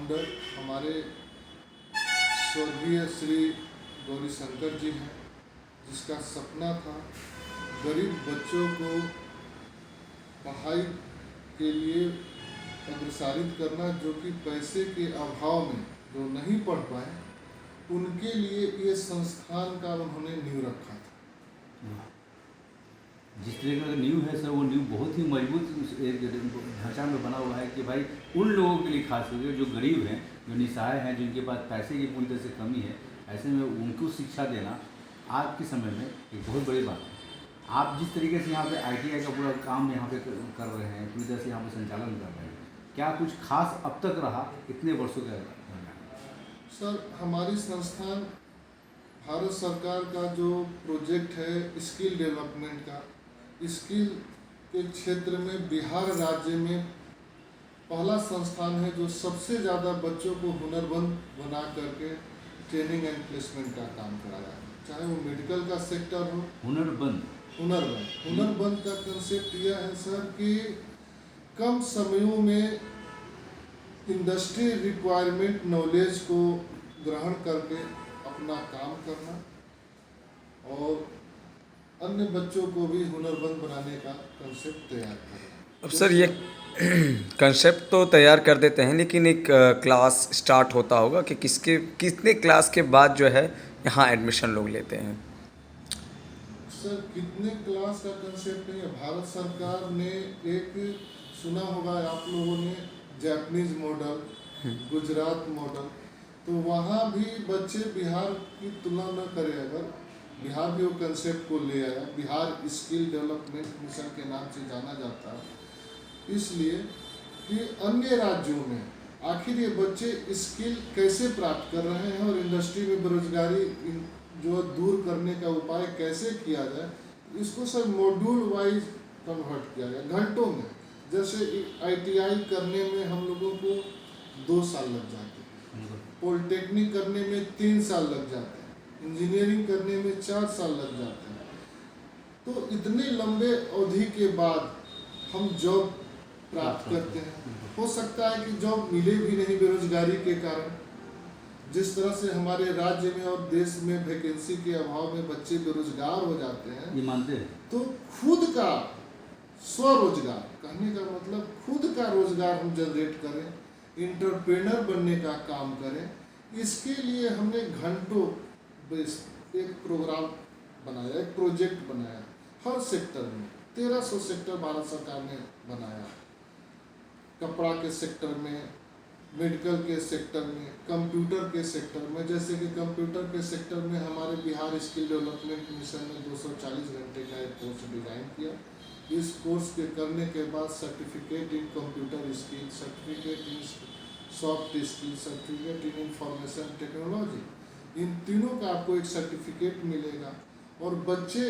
Founder हमारे स्वर्गीय श्री गौरीशंकर जी हैं, जिसका सपना था गरीब बच्चों को पढ़ाई के लिए अग्रसारित करना, जो कि पैसे के अभाव में जो नहीं पढ़ पाए उनके लिए ये संस्थान का उन्होंने नींव रखा था। जिस तरीके का नींव है सर, वो नींव बहुत ही मजबूत एक ढांचा में बना हुआ है कि भाई उन लोगों के लिए खास करके जो गरीब हैं, जो निसहाय हैं, जिनके पास पैसे की पूरी तरह से कमी है, ऐसे में उनको शिक्षा देना आज के समय में एक बहुत बड़ी बात है। आप जिस तरीके से यहाँ पे ITI का पूरा काम यहाँ पे कर रहे हैं, पूरी तरह से यहाँ पे संचालन कर रहे हैं, क्या कुछ खास अब तक रहा इतने वर्षों के? सर, हमारी संस्थान भारत सरकार का जो प्रोजेक्ट है स्किल डेवलपमेंट का, स्किल के क्षेत्र में बिहार राज्य में पहला संस्थान है जो सबसे ज़्यादा बच्चों को हुनरमंद बना करके ट्रेनिंग एंड प्लेसमेंट का काम कराया है। चाहे वो मेडिकल का सेक्टर हो, हुनरबंद का कंसेप्ट यह है सर कि कम समयों में इंडस्ट्री रिक्वायरमेंट नॉलेज को ग्रहण करके अपना काम करना और अन्य बच्चों को भी हुनरमंद बनाने का कंसेप्ट तैयार करना। अब सर ये कंसेप्ट तो तैयार कर देते हैं, लेकिन एक क्लास स्टार्ट होता होगा कि कितने क्लास के बाद जो है यहाँ एडमिशन लोग लेते हैं? सर, कितने क्लास का कंसेप्ट नहीं है। भारत सरकार ने एक सुना होगा आप लोगों ने जापानीज मॉडल, गुजरात मॉडल, तो वहाँ भी बच्चे बिहार की तुलना न करें अगर बिहार भी वो कंसेप्ट को ले आया। बिहार स्किल डेवलपमेंट मिशन के नाम से जाना जाता है, इसलिए कि अन्य राज्यों में आखिर ये बच्चे स्किल कैसे प्राप्त कर रहे हैं और इंडस्ट्री में बेरोजगारी जो दूर करने का उपाय कैसे किया जाए, इसको सर मॉड्यूल वाइज कन्वर्ट किया गया घंटों में। जैसे ITI करने में हम लोगों को 2 साल लग जाते हैं, पॉलिटेक्निक करने में 3 साल लग जाते हैं, इंजीनियरिंग करने में 4 साल लग जाते हैं। तो इतने लंबे अवधि के बाद हम जॉब प्राप्त करते हैं। हो सकता है कि जॉब मिले भी नहीं बेरोजगारी के कारण। जिस तरह से हमारे राज्य में और देश में वैकेंसी के अभाव में बच्चे बेरोजगार हो जाते हैं, ये मानते हैं। तो खुद का स्वरोजगार, कहने का मतलब खुद का रोजगार हम जनरेट करें, इंटरप्रेनर बनने का काम करें। इसके लिए हमने घंटों एक प्रोग्राम बनाया, एक प्रोजेक्ट बनाया। हर सेक्टर में 1300 सेक्टर भारत सरकार ने बनाया। कपड़ा के सेक्टर में, मेडिकल के सेक्टर में, कंप्यूटर के सेक्टर में। जैसे कि कंप्यूटर के सेक्टर में हमारे बिहार स्किल डेवलपमेंट मिशन ने 240 घंटे का एक कोर्स डिज़ाइन किया। इस कोर्स के करने के बाद certificate in computer skill, certificate in soft skill, certificate in information technology, इन तीनों का आपको एक सर्टिफिकेट मिलेगा। और बच्चे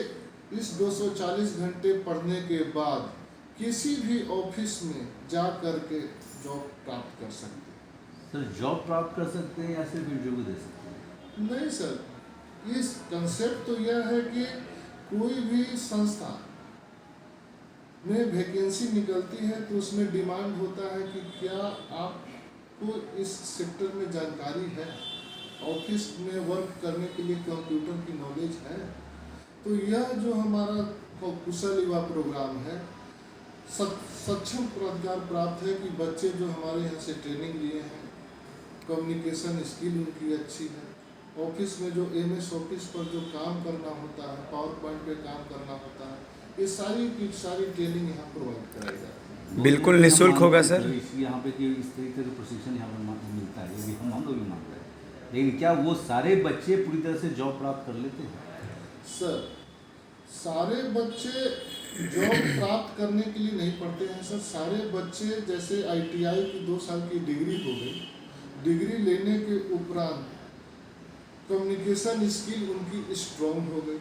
इस 240 घंटे पढ़ने के बाद किसी भी ऑफिस में जा कर के जॉब प्राप्त कर सकते हैं। सर, जॉब प्राप्त कर सकते हैं या सिर्फ इंटरव्यू दे सकते हैं? नहीं सर, इस कंसेप्ट तो यह है कि कोई भी संस्था में वैकेंसी निकलती है तो उसमें डिमांड होता है कि क्या आपको इस सेक्टर में जानकारी है, ऑफिस में वर्क करने के लिए कंप्यूटर की नॉलेज है। तो यह जो हमारा कुशल युवा प्रोग्राम है, सक्षम रोजगार प्राप्त है कि बच्चे जो हमारे यहाँ से ट्रेनिंग लिए हैं, कम्युनिकेशन स्किल उनकी अच्छी है, ऑफिस में जो MS ऑफिस पर जो काम करना होता है, पावर पॉइंट पे काम करना होता है, ये सारी की सारी ट्रेनिंग यहाँ प्रोवाइड कराई जाती है। बिल्कुल निःशुल्क होगा सर। यहाँ पे कि इस तरीके का प्रशिक्षण यहाँ पर मिलता है, ये भी हम लोग भी मानते हैं, लेकिन क्या वो सारे बच्चे पूरी तरह से जॉब प्राप्त कर लेते हैं? सर, सारे बच्चे जॉब प्राप्त करने के लिए नहीं पढ़ते हैं सर। सारे बच्चे जैसे ITI की 2 साल की डिग्री हो गई, डिग्री लेने के उपरांत कम्युनिकेशन स्किल उनकी स्ट्रॉन्ग हो गई,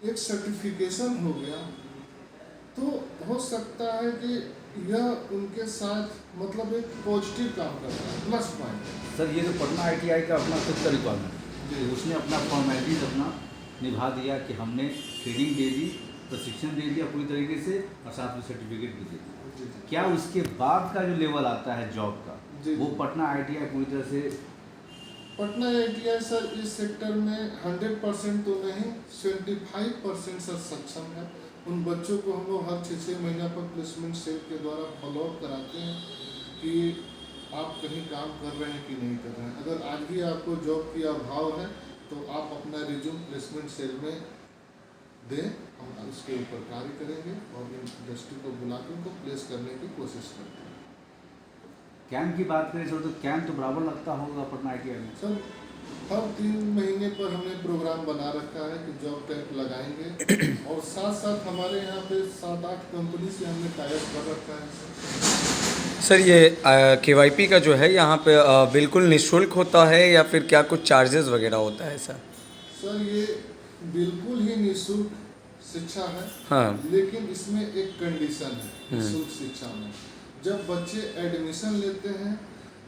एक सर्टिफिकेशन हो गया, तो हो सकता है कि यह उनके साथ मतलब एक पॉजिटिव काम करता है, प्लस पॉइंट। सर, ये जो पटना ITI का अपना खुद का रिक्वायरमेंट, उसने अपना फॉर्मेलिटीज अपना निभा दिया कि हमने ट्रेनिंग दे दी प्रशिक्षण दे दिया पूरी तरीके से और साथ में सर्टिफिकेट भी दे दिया। जी, जी। क्या उसके बाद का जो लेवल आता है जॉब का, जी, वो जी। पटना ITI पूरी तरह से पटना ITI सर इस सेक्टर में 100% तो नहीं, 75% सर सक्षम है। उन बच्चों को हम लोग हर 6 महीना पर प्लेसमेंट सेल के द्वारा फॉलोअप कराते हैं कि आप कहीं काम कर रहे हैं कि नहीं कर रहे हैं। अगर आज भी आपको जॉब की अभाव है तो आप अपना रिज्यूम प्लेसमेंट सेल में दें, हम उसके ऊपर कार्य करेंगे और इंडस्ट्री को बुला के उनको प्लेस करने की कोशिश करते हैं। कैंप की बात करें सर, तो कैंप तो बराबर लगता होगा पटना ITI में। सर हर 3 महीने पर हमने प्रोग्राम बना रखा है कि जॉब कैंप लगाएंगे और साथ साथ हमारे यहाँ पे 7-8 कंपनी से हमने टाई अप कर रखा है। सर ये KYP का जो है यहाँ पे बिल्कुल निःशुल्क होता है या फिर क्या कुछ चार्जेस वगैरह होता है सर? सर ये बिल्कुल ही निःशुल्क शिक्षा है, हाँ। लेकिन इसमें एक कंडीशन है निःशुल्क शिक्षा में। जब बच्चे एडमिशन लेते हैं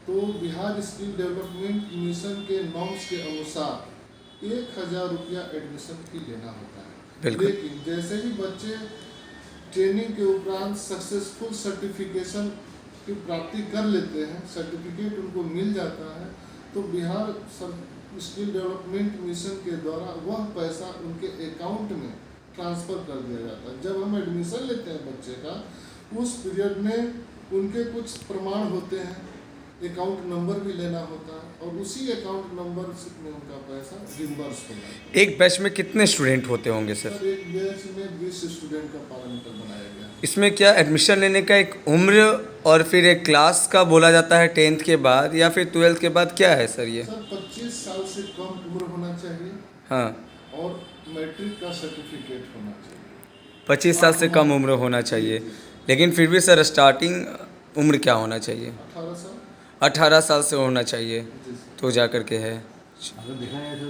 तो बिहार स्किल डेवलपमेंट मिशन के नॉर्म्स के अनुसार 1000 रुपया एडमिशन फी लेना होता है। बिल्कुल। लेकिन जैसे ही बच्चे ट्रेनिंग के उपरांत सक्सेसफुल सर्टिफिकेशन की प्राप्ति कर लेते हैं, सर्टिफिकेट उनको मिल जाता है, तो बिहार स्किल डेवलपमेंट मिशन के द्वारा वह पैसा उनके अकाउंट में ट्रांसफ़र कर दिया जाता है। जब हम एडमिशन लेते हैं बच्चे का, उस पीरियड में उनके कुछ प्रमाण होते हैं, अकाउंट नंबर भी लेना होता है और उसी अकाउंट नंबर में उनका पैसा रिम्बर्स होता है। एक बैच में कितने स्टूडेंट होते होंगे सर? सर एक बैच में 20 स्टूडेंट का पैरामीटर बनाया गया है। इसमें क्या एडमिशन लेने का एक उम्र और फिर एक क्लास का बोला जाता है 10th के बाद या फिर 12th के बाद, क्या है सर ये? सर 25 साल से कम उम्र होना चाहिए हाँ, और मैट्रिक का सर्टिफिकेट होना चाहिए। 25 साल से कम उम्र होना चाहिए, लेकिन फिर भी सर स्टार्टिंग उम्र क्या होना चाहिए? 18 साल। 18 साल से होना चाहिए जी सर। तो जा कर के है। अगर देखा जाए तो